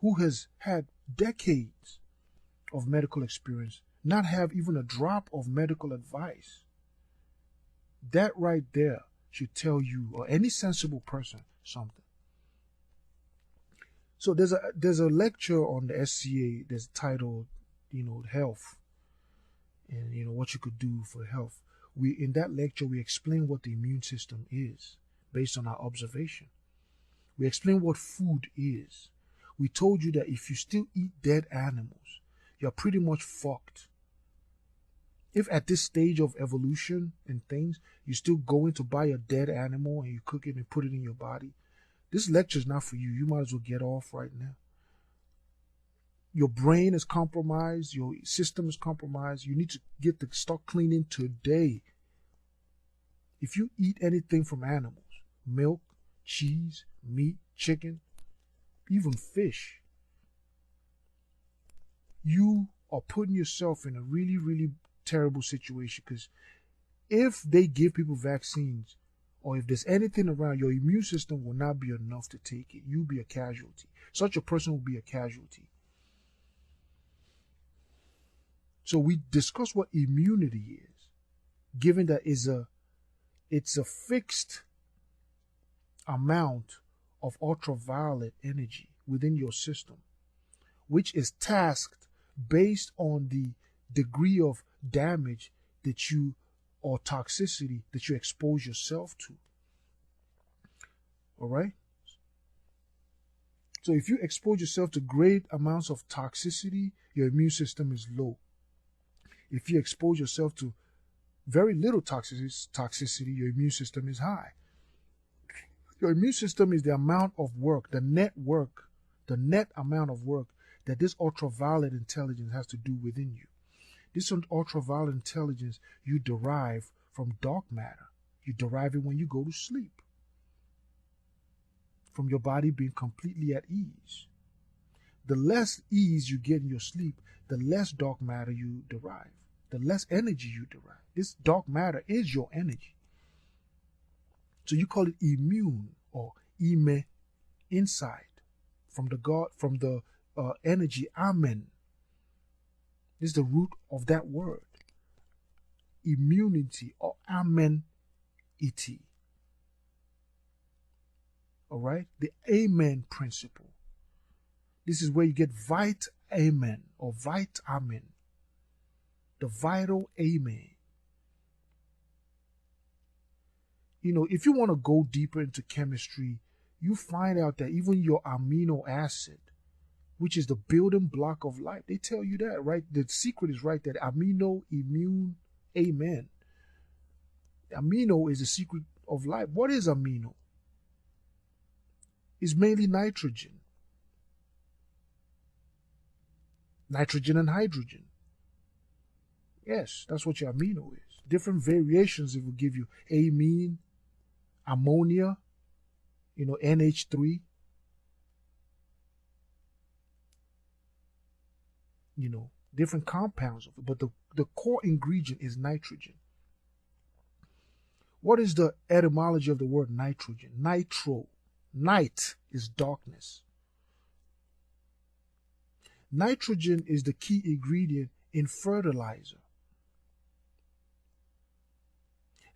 who has had decades of medical experience not have even a drop of medical advice. That right there should tell you, or any sensible person, something. So there's a lecture on the SCA that's titled, health, and what you could do for health. In that lecture we explain what the immune system is based on our observation. We explain what food is. We told you that if you still eat dead animals, you're pretty much fucked. If at this stage of evolution and things, you're still going to buy a dead animal and you cook it and put it in your body, this lecture is not for you. You might as well get off right now. Your brain is compromised. Your system is compromised. You need to start cleaning today. If you eat anything from animals, milk, cheese, meat, chicken, even fish, you are putting yourself in a really, really terrible situation, because if they give people vaccines, or if there's anything around, your immune system will not be enough to take it. You'll be a casualty. Such a person will be a casualty. So we discuss what immunity is, given that it's a fixed amount of ultraviolet energy within your system, which is tasked based on the degree of damage that you, or toxicity that you expose yourself to. All right? So if you expose yourself to great amounts of toxicity, your immune system is low. If you expose yourself to very little toxicity, your immune system is high. Your immune system is the amount of work, the net amount of work that this ultraviolet intelligence has to do within you. This ultraviolet intelligence you derive from dark matter. You derive it when you go to sleep, from your body being completely at ease. The less ease you get in your sleep, the less dark matter you derive, the less energy you derive. This dark matter is your energy. So you call it immune, or ime, inside, from the energy amen. This is the root of that word. Immunity, or amen-ity. All right? The amen principle. This is where you get vit amen, or vit amen. The vital amen. If you want to go deeper into chemistry, you find out that even your amino acid, which is the building block of life, they tell you that, right? The secret is right there. Amino, immune, amen. Amino is the secret of life. What is amino? It's mainly nitrogen. Nitrogen and hydrogen. Yes, that's what your amino is. Different variations, it will give you amine, ammonia, NH3. Different compounds of it, but the core ingredient is nitrogen. What is the etymology of the word nitrogen? Nitro. Night is darkness. Nitrogen is the key ingredient in fertilizer.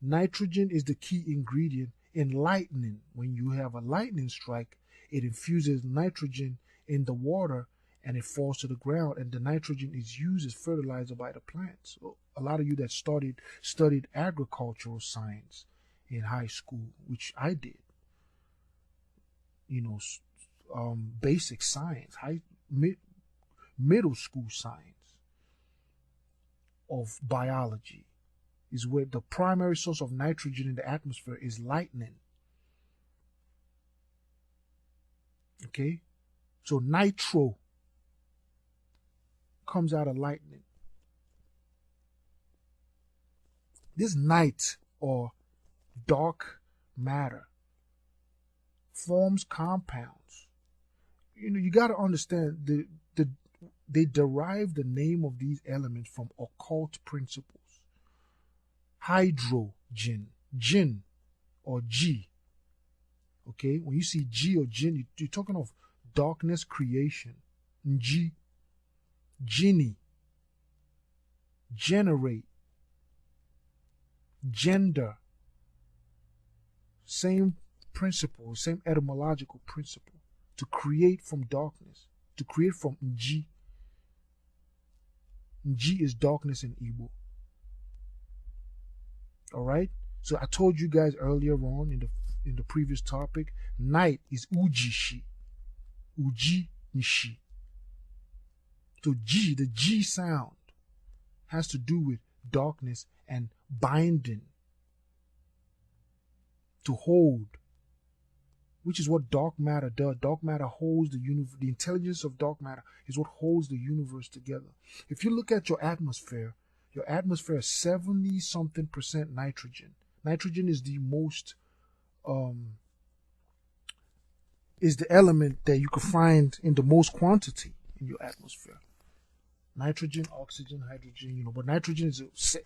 Nitrogen is the key ingredient in lightning. When you have a lightning strike, it infuses nitrogen in the water and it falls to the ground, and the nitrogen is used as fertilizer by the plants. So a lot of you that studied agricultural science in high school, which I did, basic science, middle school science of biology, is where the primary source of nitrogen in the atmosphere is lightning. Okay? So nitro comes out of lightning. This night, or dark matter, forms compounds. You got to understand they derive the name of these elements from occult principles. Hydrogen, gin, or G. Okay, when you see G or gin, you're talking of darkness creation. G, genie, generate, gender. Same principle, same etymological principle. To create from darkness, to create from G. G is darkness in Igbo. All right. So I told you guys earlier on in the previous topic, night is ujishi, uji nishi. So G, the G sound, has to do with darkness and binding, to hold, which is what dark matter does. Dark matter holds the universe. The intelligence of dark matter is what holds the universe together. If you look at your atmosphere is 70-something% nitrogen. Nitrogen is the most, is the element that you can find in the most quantity in your atmosphere. Nitrogen, oxygen, hydrogen, but nitrogen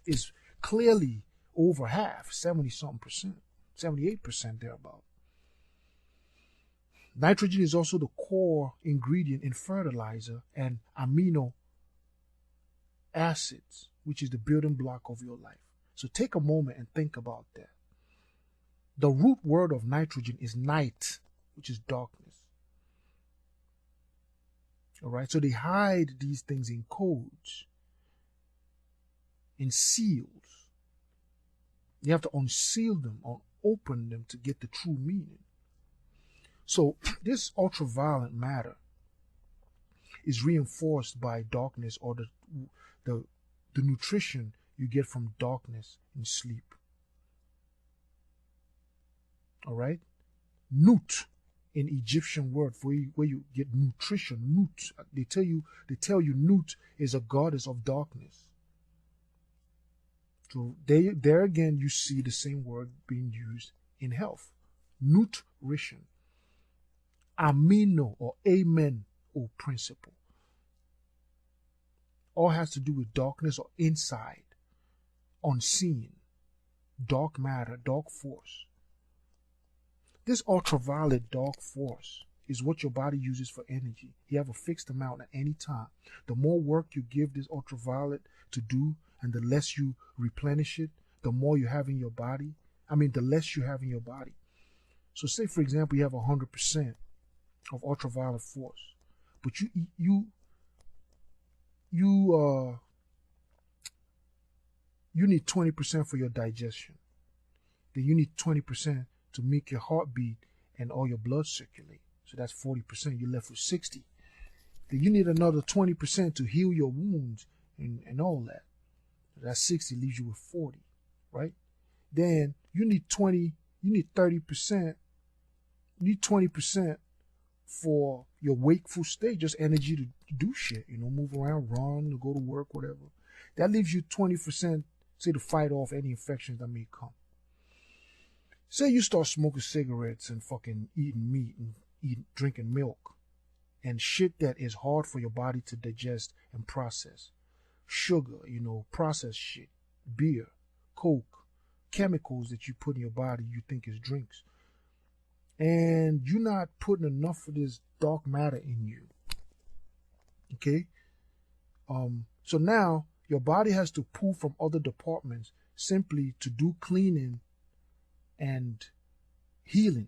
is clearly over half, 70-something%, 78% thereabout. Nitrogen is also the core ingredient in fertilizer and amino acids, which is the building block of your life. So take a moment and think about that. The root word of nitrogen is night, which is darkness. All right, so they hide these things in codes, in seals. You have to unseal them or open them to get the true meaning. So this ultraviolet matter is reinforced by darkness, or the nutrition you get from darkness in sleep. All right, nut, in Egyptian word for where you get nutrition. Nut, they tell you Nut is a goddess of darkness. So there again you see the same word being used in health. Nutrition. Amino or amen or principle. All has to do with darkness or inside, unseen, dark matter, dark force. This ultraviolet dark force is what your body uses for energy. You have a fixed amount at any time. The more work you give this ultraviolet to do, and the less you replenish it, the more you have in your body. The less you have in your body. So say, for example, you have 100% of ultraviolet force, but you need 20% for your digestion. Then you need 20% to make your heart beat and all your blood circulate. So that's 40%. You're left with 60. Then you need another 20% to heal your wounds and all that. So that's 60, leaves you with 40, right? Then you need 30%. You need 20% for your wakeful state, just energy to do shit, move around, run, to go to work, whatever. That leaves you 20%, say, to fight off any infections that may come. Say you start smoking cigarettes and fucking eating meat and drinking milk and shit that is hard for your body to digest and process. Sugar, processed shit, beer, coke, chemicals that you put in your body you think is drinks. And you're not putting enough of this dark matter in you. Okay? So now your body has to pull from other departments simply to do cleaning and healing.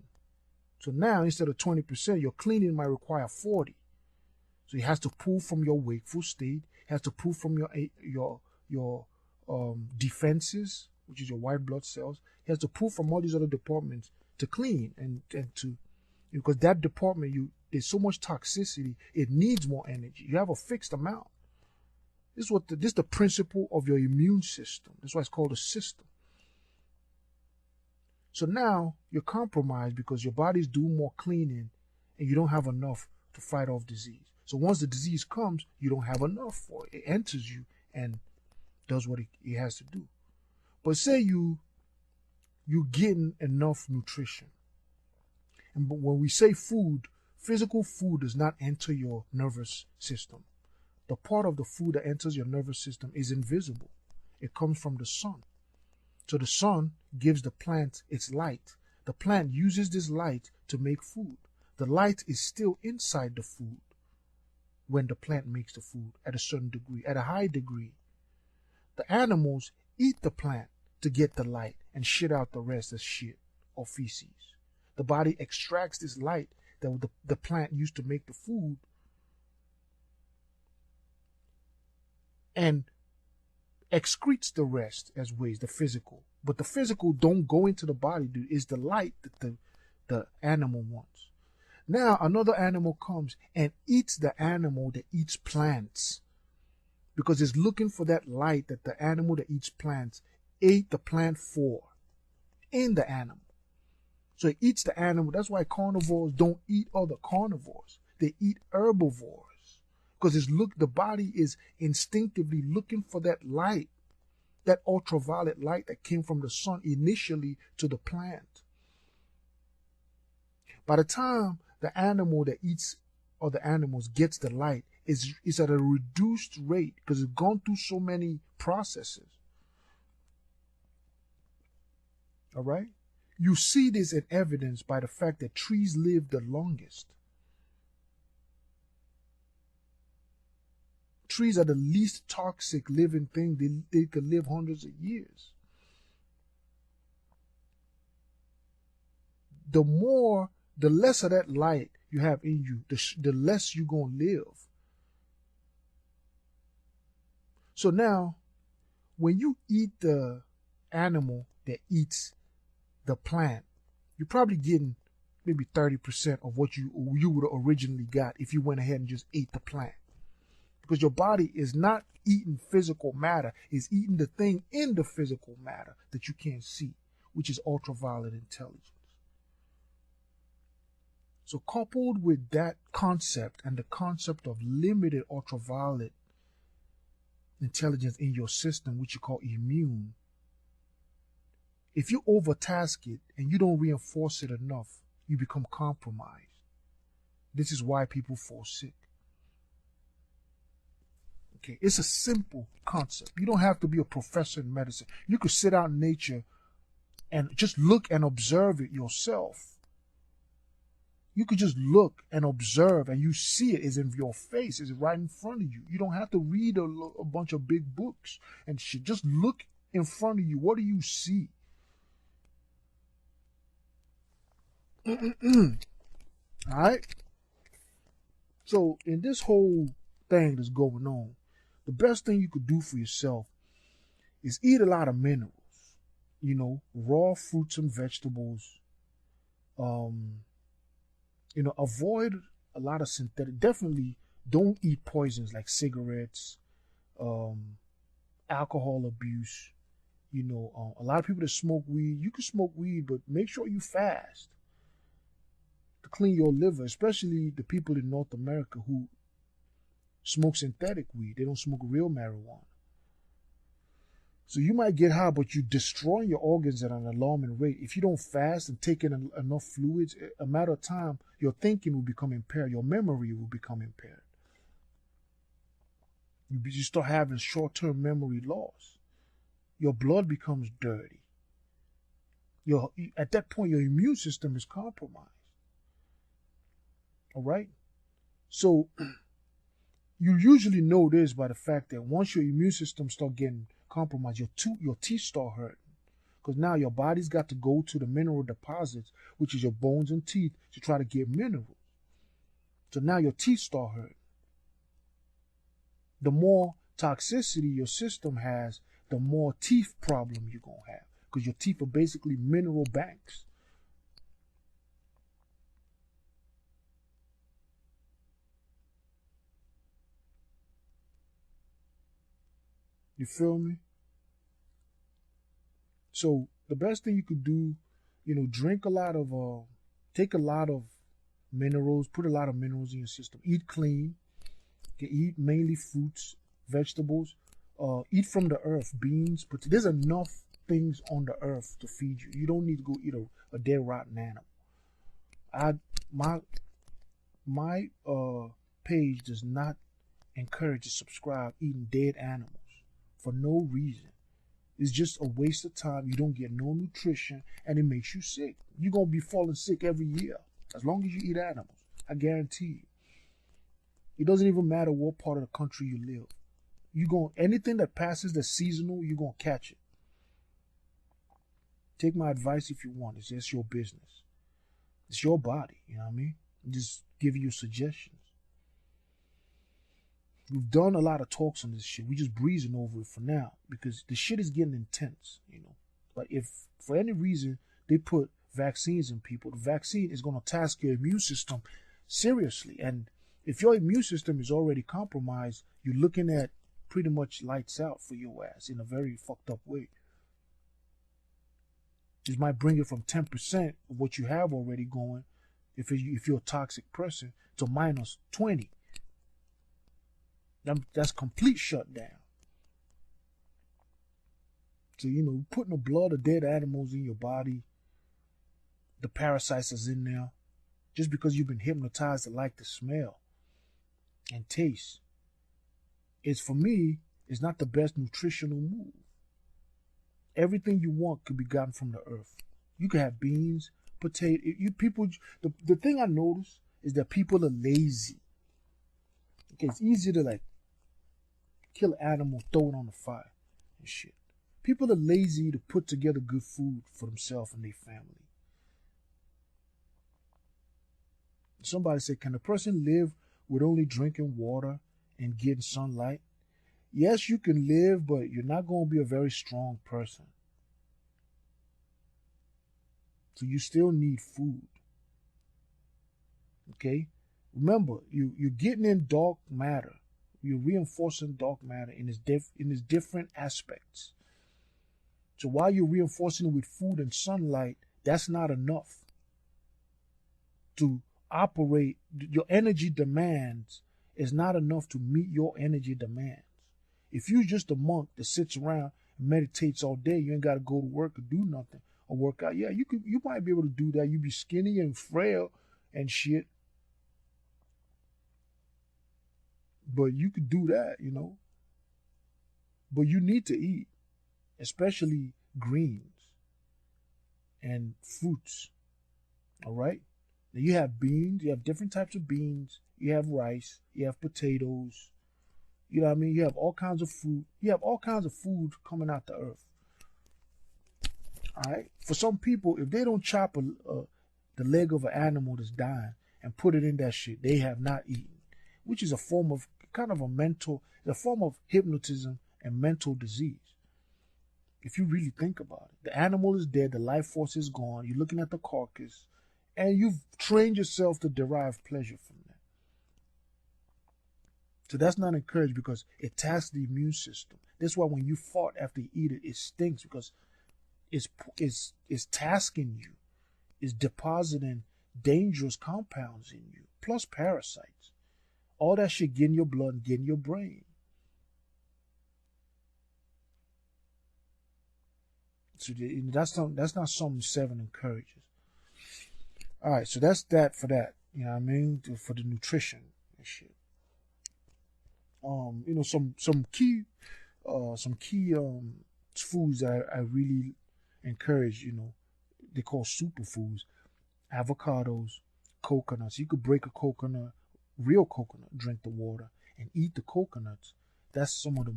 So now instead of 20%, your cleaning might require 40. So it has to pull from your wakeful state, it has to pull from your defenses, which is your white blood cells. It has to pull from all these other departments to clean and to, because that department, there's so much toxicity, it needs more energy. You have a fixed amount. This is the principle of your immune system. That's why it's called a system. So now you're compromised because your body's doing more cleaning and you don't have enough to fight off disease. So once the disease comes, you don't have enough for it. It enters you and does what it has to do. But say you're getting enough nutrition. And but when we say food, physical food does not enter your nervous system. The part of the food that enters your nervous system is invisible. It comes from the sun. So the sun gives the plant its light. The plant uses this light to make food. The light is still inside the food when the plant makes the food at a certain degree, at a high degree. The animals eat the plant to get the light and shit out the rest as shit or feces. The body extracts this light that the plant used to make the food and excretes the rest as waste, the physical. But the physical don't go into the body, dude. It's the light that the animal wants. Now another animal comes and eats the animal that eats plants, because it's looking for that light that the animal that eats plants ate the plant for in the animal. So it eats the animal. That's why carnivores don't eat other carnivores. They eat herbivores, because the body is instinctively looking for that light, that ultraviolet light that came from the sun initially to the plant. By the time the animal that eats other animals gets the light, is at a reduced rate because it's gone through so many processes. All right? You see this in evidence by the fact that trees live the longest. Trees are the least toxic living thing. They could live hundreds of years. The less of that light you have in you, the less you're going to live. So now, when you eat the animal that eats the plant, you're probably getting maybe 30% of what you would have originally got if you went ahead and just ate the plant. Because your body is not eating physical matter, it's eating the thing in the physical matter that you can't see, which is ultraviolet intelligence. So coupled with that concept and the concept of limited ultraviolet intelligence in your system, which you call immune, if you overtask it and you don't reinforce it enough, you become compromised. This is why people fall sick. Okay, it's a simple concept. You don't have to be a professor in medicine. You could sit out in nature and just look and observe it yourself. You could just look and observe, and you see it is in your face, it's right in front of you. You don't have to read a bunch of big books and shit. Just look in front of you. What do you see? All right? So in this whole thing that's going on, the best thing you could do for yourself is eat a lot of minerals. You know, raw fruits and vegetables. Avoid a lot of synthetic. Definitely don't eat poisons like cigarettes, alcohol abuse. A lot of people that smoke weed, you can smoke weed, but make sure you fast to clean your liver, especially the people in North America who smoke synthetic weed. They don't smoke real marijuana. So you might get high, but you're destroying your organs at an alarming rate. If you don't fast and take in enough fluids, a matter of time, your thinking will become impaired. Your memory will become impaired. You start having short-term memory loss. Your blood becomes dirty. At that point, your immune system is compromised. All right? So you usually know this by the fact that once your immune system starts getting compromised, your teeth start hurting, because now your body's got to go to the mineral deposits, which is your bones and teeth, to try to get minerals. So now your teeth start hurting. The more toxicity your system has, the more teeth problem you're going to have, because your teeth are basically mineral banks. You feel me? So the best thing you could do, drink a lot of, take a lot of minerals, put a lot of minerals in your system. Eat clean. Eat mainly fruits, vegetables. Eat from the earth, beans. But there's enough things on the earth to feed you. You don't need to go eat a dead rotten animal. My page does not encourage you to subscribe eating dead animals for no reason. It's just a waste of time. You don't get no nutrition, and it makes you sick. You're going to be falling sick every year. As long as you eat animals, I guarantee you. It doesn't even matter what part of the country you live. Anything that passes the seasonal, you're gonna catch it. Take my advice if you want. It's just your business. It's your body. You know what I mean? I'm just giving you suggestions. We've done a lot of talks on this shit. We just breezing over it for now because the shit is getting intense. But if for any reason they put vaccines in people, the vaccine is gonna task your immune system seriously. And if your immune system is already compromised, you're looking at pretty much lights out for your ass in a very fucked up way. This might bring it from 10% of what you have already going, if you're a toxic person, to minus 20. That's complete shutdown. So, putting the blood of dead animals in your body, the parasites is in there, just because you've been hypnotized to like the smell and taste. For me, it's not the best nutritional move. Everything you want could be gotten from the earth. You could have beans, potato. The thing I notice is that people are lazy. Okay, it's easier to kill an animal, throw it on the fire and shit. People are lazy to put together good food for themselves and their family. Somebody said, can a person live with only drinking water and getting sunlight? Yes, you can live, but you're not going to be a very strong person. So you still need food. Okay? Remember, you're getting in dark matter. You're reinforcing dark matter in its different aspects. So while you're reinforcing it with food and sunlight, that's not enough to operate. Your energy demands is not enough to meet your energy demands. If you're just a monk that sits around and meditates all day, you ain't got to go to work or do nothing or work out. Yeah, you might be able to do that. You be skinny and frail and shit. But you could do that, But you need to eat, especially greens and fruits. All right? Now you have beans. You have different types of beans. You have rice. You have potatoes. You know what I mean? You have all kinds of fruit. You have all kinds of food coming out the earth. All right? For some people, if they don't chop the leg of an animal that's dying and put it in that shit, they have not eaten, which is a form of a form of hypnotism and mental disease. If you really think about it, the animal is dead, the life force is gone, you're looking at the carcass, and you've trained yourself to derive pleasure from that. So that's not encouraged because it tasks the immune system. That's why when you fart after you eat it, it stinks because it's tasking you, it's depositing dangerous compounds in you, plus parasites. All that shit get in your blood and get in your brain. So that's not something 7 encourages. All right, so that's that for that. You know what I mean? For the nutrition and shit. Some key foods that I really encourage. They call superfoods. Avocados, coconuts. You could break a coconut, real coconut, drink the water, and eat the coconuts. That's some of the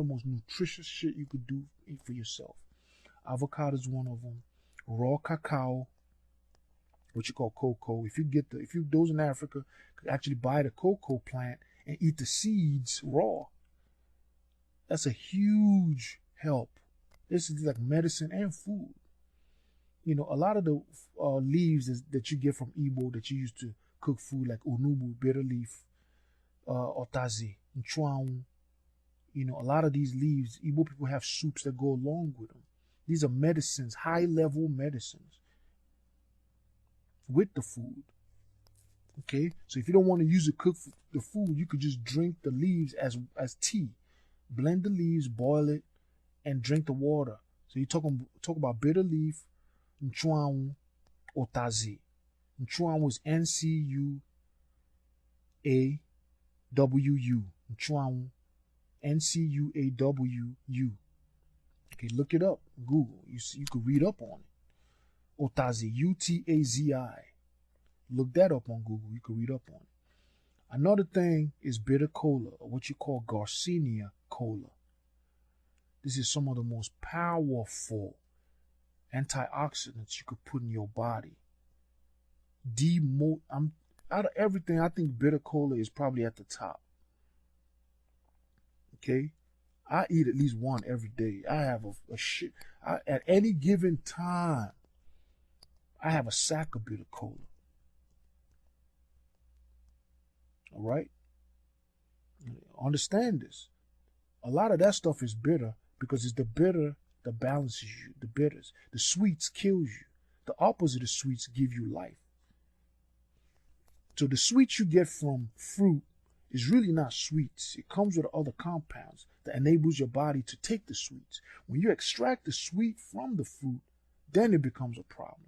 most nutritious shit you could do for yourself. Avocado is one of them. Raw cacao, what you call cocoa. If those in Africa could actually buy the cocoa plant and eat the seeds raw, that's a huge help. This is like medicine and food. A lot of the leaves that you get from Igbo that you use to cook food, like onubu, bitter leaf, otaze, nchwanwu. A lot of these leaves, Igbo people have soups that go along with them. These are medicines, high-level medicines with the food. Okay? So if you don't want to use it to cook the food, you could just drink the leaves as tea. Blend the leaves, boil it, and drink the water. So you talk about bitter leaf, nchwanwu, otaze. Nchwanwu is Ncuawu. Nchwanwu. Ncuawu. Okay, look it up. Google. You could read up on it. Utazi, Utazi. Look that up on Google. You can read up on it. Another thing is bitter cola, or what you call Garcinia cola. This is some of the most powerful antioxidants you could put in your body. Out of everything, I think bitter cola is probably at the top. Okay? I eat at least one every day. I have at any given time, I have a sack of bitter cola. All right? Understand this. A lot of that stuff is bitter because it's the bitter that balances you. The bitters. The sweets kills you. The opposite of sweets give you life. So the sweets you get from fruit is really not sweets. It comes with other compounds that enables your body to take the sweets. When you extract the sweet from the fruit, then it becomes a problem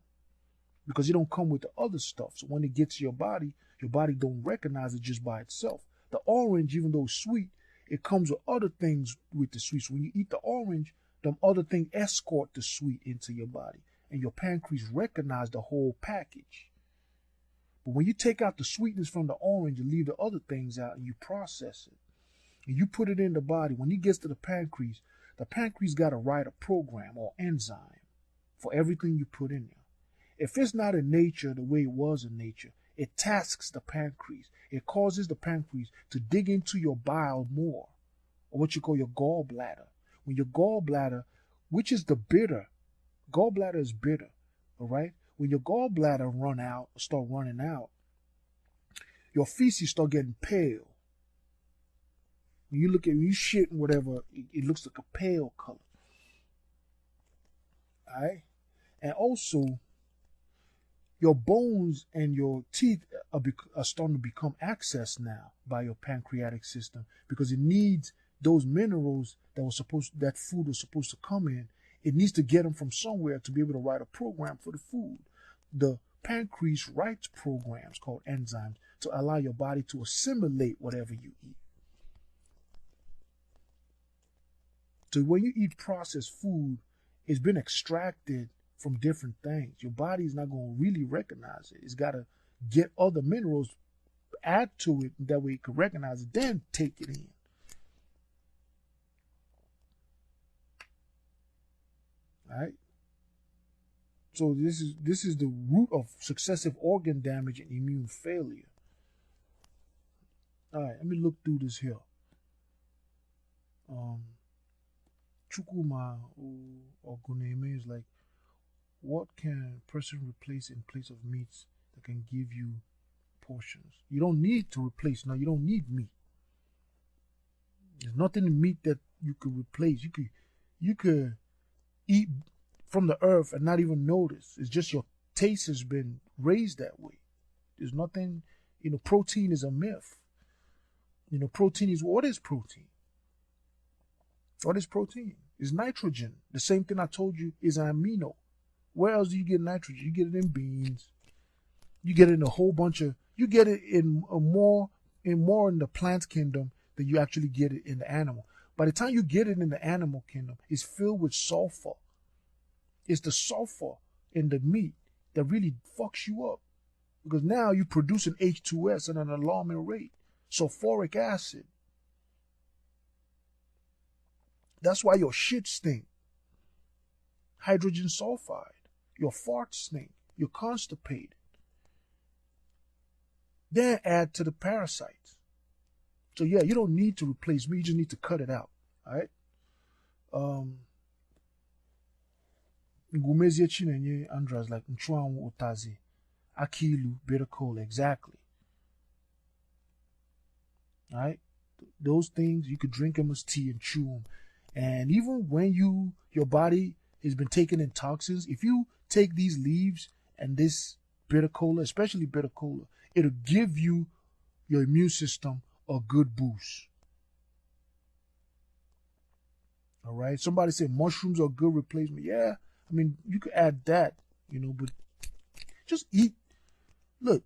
because it don't come with the other stuff. So when it gets to your body don't recognize it just by itself. The orange, even though it's sweet, it comes with other things with the sweet. So when you eat the orange, them other things escort the sweet into your body, and your pancreas recognize the whole package. But when you take out the sweetness from the orange and leave the other things out and you process it, and you put it in the body, when it gets to the pancreas got to write a program or enzyme for everything you put in there. If it's not in nature the way it was in nature, it tasks the pancreas. It causes the pancreas to dig into your bile more, or what you call your gallbladder. When your gallbladder, which is the bitter, gallbladder is bitter, all right? When your gallbladder start running out, your feces start getting pale. When you shit and whatever, it looks like a pale color. All right? And also, your bones and your teeth are starting to become accessed now by your pancreatic system because it needs those minerals that food was supposed to come in. It needs to get them from somewhere to be able to write a program for the food. The pancreas writes programs called enzymes to allow your body to assimilate whatever you eat. So when you eat processed food, it's been extracted from different things. Your body is not going to really recognize it. It's got to get other minerals, add to it, that way it can recognize it, then take it in. All right? So this is the root of successive organ damage and immune failure. All right, let me look through this here. Chukuma or Guneme is like, what can a person replace in place of meats that can give you portions? You don't need to replace. No, you don't need meat. There's nothing in meat that you could replace. You could eat from the earth and not even notice. It's just your taste has been raised that way. There's nothing, protein is a myth. Protein is, what is protein? What is protein? It's nitrogen. The same thing I told you is an amino. Where else do you get nitrogen? You get it in beans. You get it in a whole bunch of, you get it in more in the plant kingdom than you actually get it in the animal. By the time you get it in the animal kingdom, it's filled with sulfur. It's the sulfur in the meat that really fucks you up. Because now you produce an H2S at an alarming rate. Sulfuric acid. That's why your shit stink. Hydrogen sulfide. Your farts stink. You're constipated. Then add to the parasites. So yeah, you don't need to replace meat. You just need to cut it out. All right? Ngumezie chinenye andras like nchuanwu utazi, akilu, bitter cola, exactly. All right? Those things, you could drink them as tea and chew them. And even when your body has been taking in toxins, if you take these leaves and this bitter cola, especially bitter cola, it'll give you your immune system a good boost. All right? Somebody said mushrooms are a good replacement. Yeah, I mean, you could add that, but just eat. Look,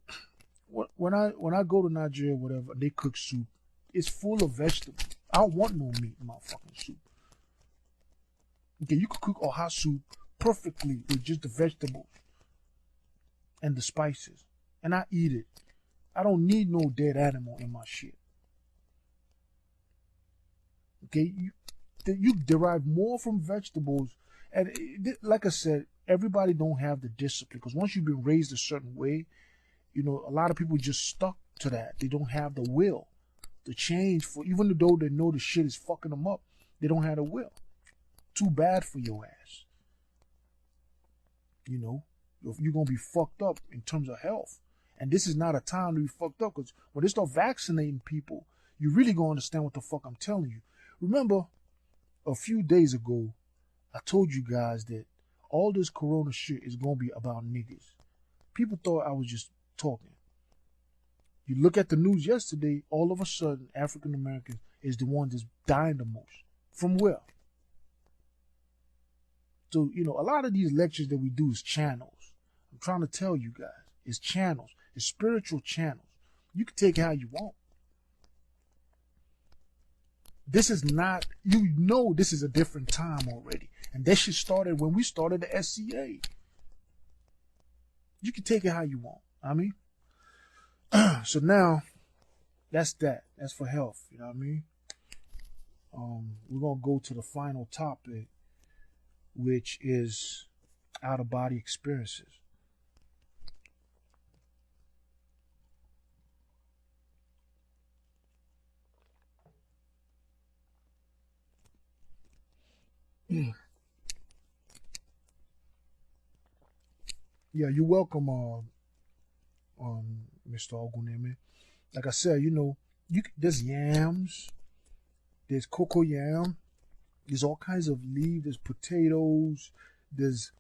when I go to Nigeria, whatever, they cook soup, it's full of vegetables. I don't want no meat in my fucking soup. Okay, you could cook oha soup perfectly with just the vegetables. and the spices, and I eat it. I don't need no dead animal in my shit. Okay, you derive more from vegetables, and like I said, everybody don't have the discipline, because once you've been raised a certain way, a lot of people just stuck to that. They don't have the will to change, for even though they know the shit is fucking them up. They don't have the will. Too bad for your ass. You're gonna be fucked up in terms of health. And this is not a time to be fucked up, because when they start vaccinating people, you really gonna understand what the fuck I'm telling you. Remember, a few days ago, I told you guys that all this corona shit is gonna be about niggas. People thought I was just talking. You look at the news yesterday, all of a sudden, African Americans is the one that's dying the most. From where? So, a lot of these lectures that we do is channels. I'm trying to tell you guys, it's channels. It's spiritual channels. You can take it how you want. This is not, this is a different time already. And that shit started when we started the SCA. You can take it how you want. So now, that's that. That's for health. You know what I mean? We're going to go to the final topic, which is out-of-body experiences. Yeah, you're welcome, Mr. Oguneme. Like I said, there's yams, there's cocoa yam, there's all kinds of leaves, there's potatoes, there's